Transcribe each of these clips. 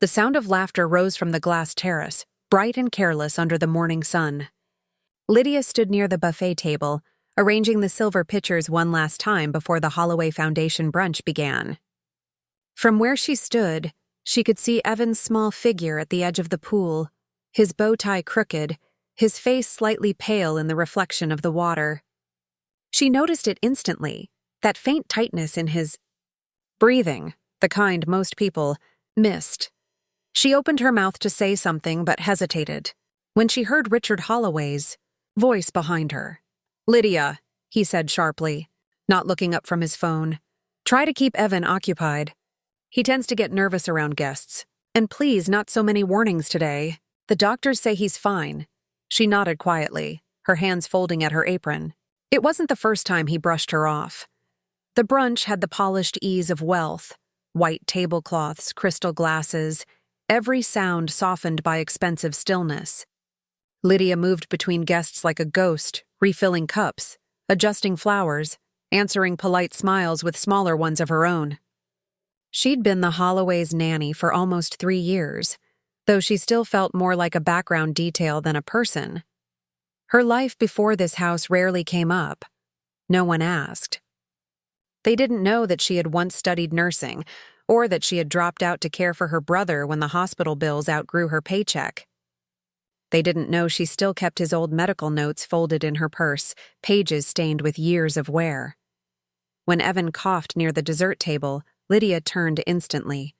The sound of laughter rose from the glass terrace, bright and careless under the morning sun. Lydia stood near the buffet table, arranging the silver pitchers one last time before the Holloway Foundation brunch began. From where she stood, she could see Evan's small figure at the edge of the pool, his bow tie crooked, his face slightly pale in the reflection of the water. She noticed it instantly, that faint tightness in his breathing, the kind most people missed. She opened her mouth to say something but hesitated when she heard Richard Holloway's voice behind her. "Lydia," he said sharply, not looking up from his phone. "Try to keep Evan occupied. He tends to get nervous around guests. And please, not so many warnings today. The doctors say he's fine." She nodded quietly, her hands folding at her apron. It wasn't the first time he brushed her off. The brunch had the polished ease of wealth, white tablecloths, crystal glasses, every sound softened by expensive stillness. Lydia moved between guests like a ghost, refilling cups, adjusting flowers, answering polite smiles with smaller ones of her own. She'd been the Holloway's nanny for almost 3 years, though she still felt more like a background detail than a person. Her life before this house rarely came up. No one asked. They didn't know that she had once studied nursing, or that she had dropped out to care for her brother when the hospital bills outgrew her paycheck. They didn't know she still kept his old medical notes folded in her purse, pages stained with years of wear. When Evan coughed near the dessert table, Lydia turned instantly.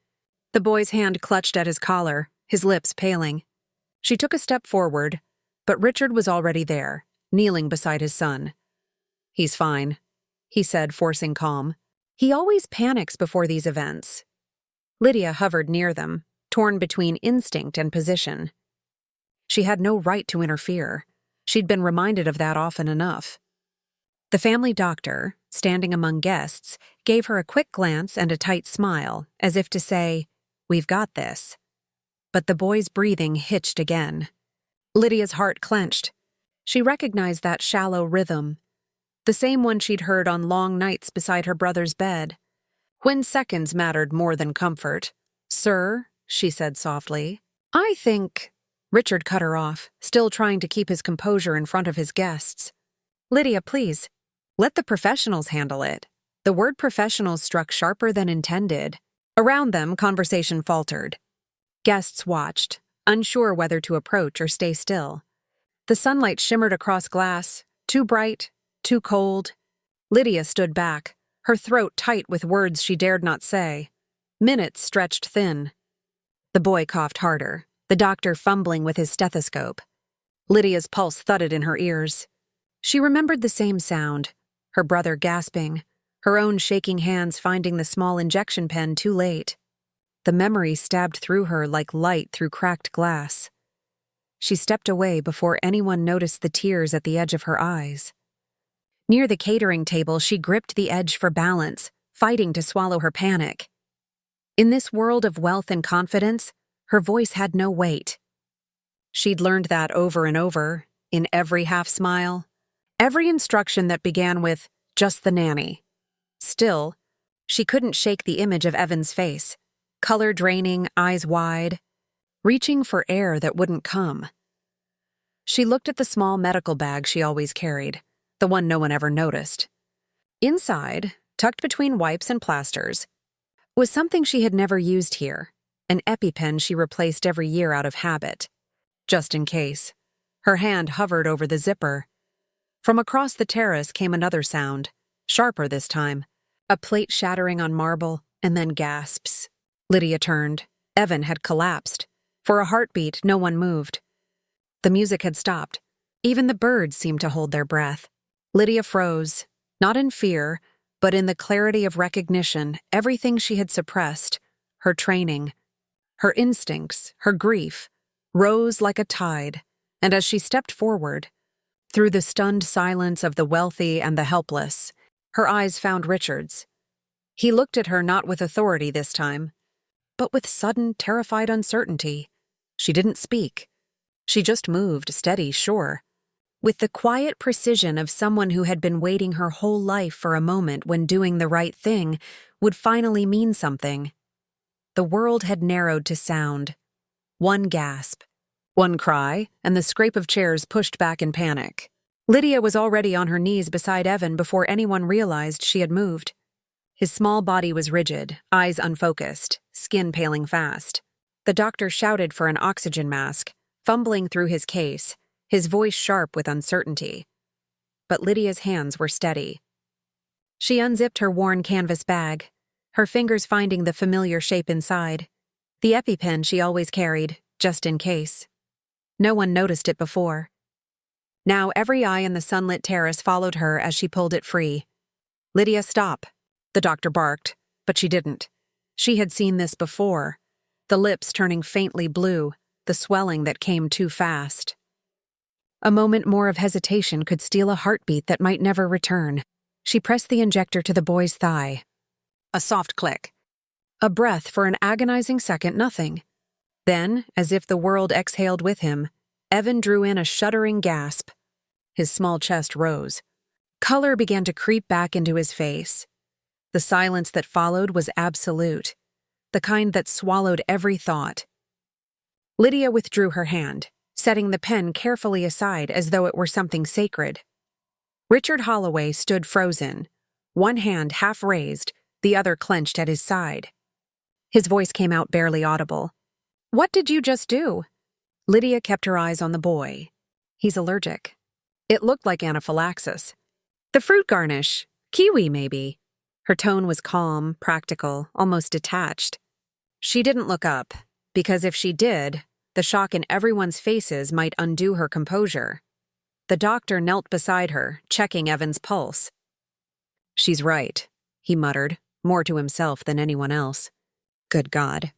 The boy's hand clutched at his collar, his lips paling. She took a step forward, but Richard was already there, kneeling beside his son. "He's fine," he said, forcing calm. "He always panics before these events." Lydia hovered near them, torn between instinct and position. She had no right to interfere. She'd been reminded of that often enough. The family doctor, standing among guests, gave her a quick glance and a tight smile, as if to say, "We've got this." But the boy's breathing hitched again. Lydia's heart clenched. She recognized that shallow rhythm, the same one she'd heard on long nights beside her brother's bed, when seconds mattered more than comfort. "Sir," she said softly, "I think—" Richard cut her off, still trying to keep his composure in front of his guests. "Lydia, please. Let the professionals handle it." The word professionals struck sharper than intended. Around them, conversation faltered. Guests watched, unsure whether to approach or stay still. The sunlight shimmered across glass, too bright, too cold. Lydia stood back, her throat tight with words she dared not say. Minutes stretched thin. The boy coughed harder, the doctor fumbling with his stethoscope. Lydia's pulse thudded in her ears. She remembered the same sound, her brother gasping, her own shaking hands finding the small injection pen too late. The memory stabbed through her like light through cracked glass. She stepped away before anyone noticed the tears at the edge of her eyes. Near the catering table, she gripped the edge for balance, fighting to swallow her panic. In this world of wealth and confidence, her voice had no weight. She'd learned that over and over, in every half-smile, every instruction that began with, "just the nanny." Still, she couldn't shake the image of Evan's face, color draining, eyes wide, reaching for air that wouldn't come. She looked at the small medical bag she always carried, the one no one ever noticed. Inside, tucked between wipes and plasters, was something she had never used here, an EpiPen she replaced every year out of habit. Just in case. Her hand hovered over the zipper. From across the terrace came another sound, sharper this time, a plate shattering on marble, and then gasps. Lydia turned. Evan had collapsed. For a heartbeat, no one moved. The music had stopped. Even the birds seemed to hold their breath. Lydia froze, not in fear, but in the clarity of recognition, everything she had suppressed, her training, her instincts, her grief, rose like a tide, and as she stepped forward, through the stunned silence of the wealthy and the helpless, her eyes found Richard's. He looked at her not with authority this time, but with sudden, terrified uncertainty. She didn't speak. She just moved, steady, sure, with the quiet precision of someone who had been waiting her whole life for a moment when doing the right thing would finally mean something. The world had narrowed to sound. One gasp, one cry, and the scrape of chairs pushed back in panic. Lydia was already on her knees beside Evan before anyone realized she had moved. His small body was rigid, eyes unfocused, skin paling fast. The doctor shouted for an oxygen mask, fumbling through his case, his voice sharp with uncertainty. But Lydia's hands were steady. She unzipped her worn canvas bag, her fingers finding the familiar shape inside. The EpiPen she always carried, just in case. No one noticed it before. Now every eye in the sunlit terrace followed her as she pulled it free. "Lydia, stop," the doctor barked, but she didn't. She had seen this before. The lips turning faintly blue, the swelling that came too fast. A moment more of hesitation could steal a heartbeat that might never return. She pressed the injector to the boy's thigh. A soft click. A breath for an agonizing second, nothing. Then, as if the world exhaled with him, Evan drew in a shuddering gasp. His small chest rose. Color began to creep back into his face. The silence that followed was absolute, the kind that swallowed every thought. Lydia withdrew her hand, setting the pen carefully aside as though it were something sacred. Richard Holloway stood frozen, one hand half raised, the other clenched at his side. His voice came out barely audible. "What did you just do?" Lydia kept her eyes on the boy. "He's allergic." It looked like anaphylaxis. "The fruit garnish. Kiwi, maybe." Her tone was calm, practical, almost detached. She didn't look up, because if she did, the shock in everyone's faces might undo her composure. The doctor knelt beside her, checking Evan's pulse. "She's right," he muttered, more to himself than anyone else. Good God.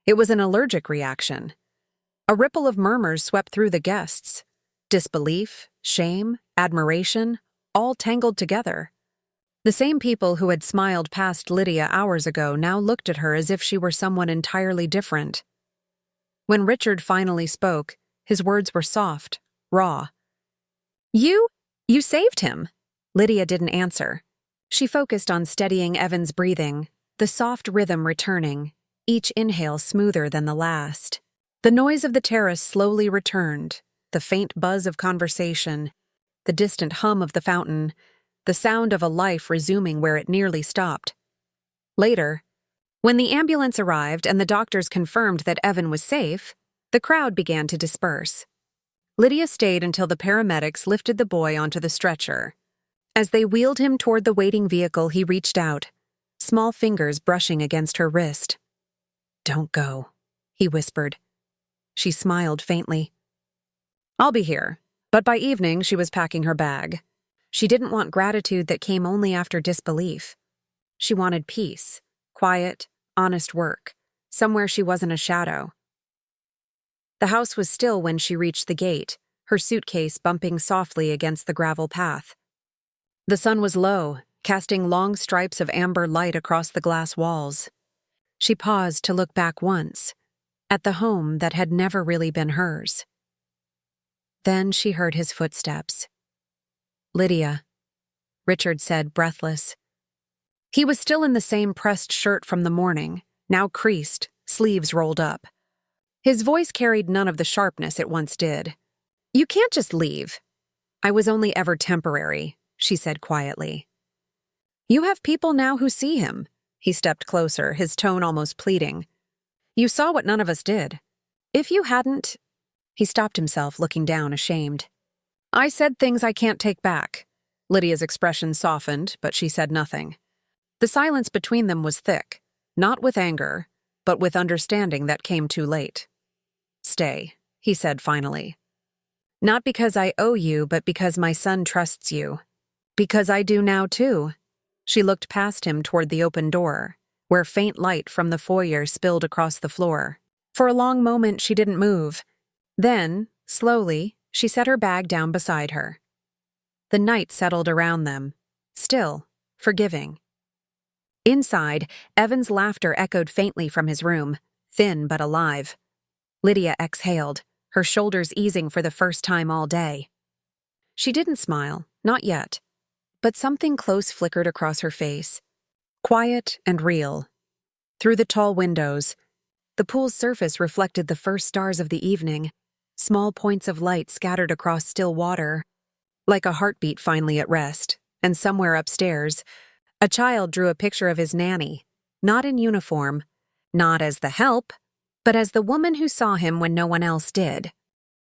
It was an allergic reaction. A ripple of murmurs swept through the guests. Disbelief, shame, admiration, all tangled together. The same people who had smiled past Lydia hours ago now looked at her as if she were someone entirely different. When Richard finally spoke, his words were soft, raw. You saved him." Lydia didn't answer. She focused on steadying Evan's breathing, the soft rhythm returning, each inhale smoother than the last. The noise of the terrace slowly returned, the faint buzz of conversation, the distant hum of the fountain, the sound of a life resuming where it nearly stopped. Later, when the ambulance arrived and the doctors confirmed that Evan was safe, the crowd began to disperse. Lydia stayed until the paramedics lifted the boy onto the stretcher. As they wheeled him toward the waiting vehicle, he reached out, small fingers brushing against her wrist. "Don't go," he whispered. She smiled faintly. "I'll be here." But by evening, she was packing her bag. She didn't want gratitude that came only after disbelief. She wanted peace, quiet, honest work, somewhere she wasn't a shadow. The house was still when she reached the gate, her suitcase bumping softly against the gravel path. The sun was low, casting long stripes of amber light across the glass walls. She paused to look back once, at the home that had never really been hers. Then she heard his footsteps. "Lydia," Richard said, breathless. He was still in the same pressed shirt from the morning, now creased, sleeves rolled up. His voice carried none of the sharpness it once did. "You can't just leave." "I was only ever temporary," she said quietly. "You have people now who see him." He stepped closer, his tone almost pleading. "You saw what none of us did. If you hadn't—" He stopped himself, looking down, ashamed. "I said things I can't take back." Lydia's expression softened, but she said nothing. The silence between them was thick, not with anger, but with understanding that came too late. "Stay," he said finally. "Not because I owe you, but because my son trusts you. Because I do now, too." She looked past him toward the open door, where faint light from the foyer spilled across the floor. For a long moment, she didn't move. Then, slowly, she set her bag down beside her. The night settled around them, still, forgiving. Inside, Evan's laughter echoed faintly from his room, thin but alive. Lydia exhaled, her shoulders easing for the first time all day. She didn't smile, not yet, but something close flickered across her face. Quiet and real. Through the tall windows, the pool's surface reflected the first stars of the evening, small points of light scattered across still water, like a heartbeat finally at rest. And somewhere upstairs, a child drew a picture of his nanny, not in uniform, not as the help, but as the woman who saw him when no one else did.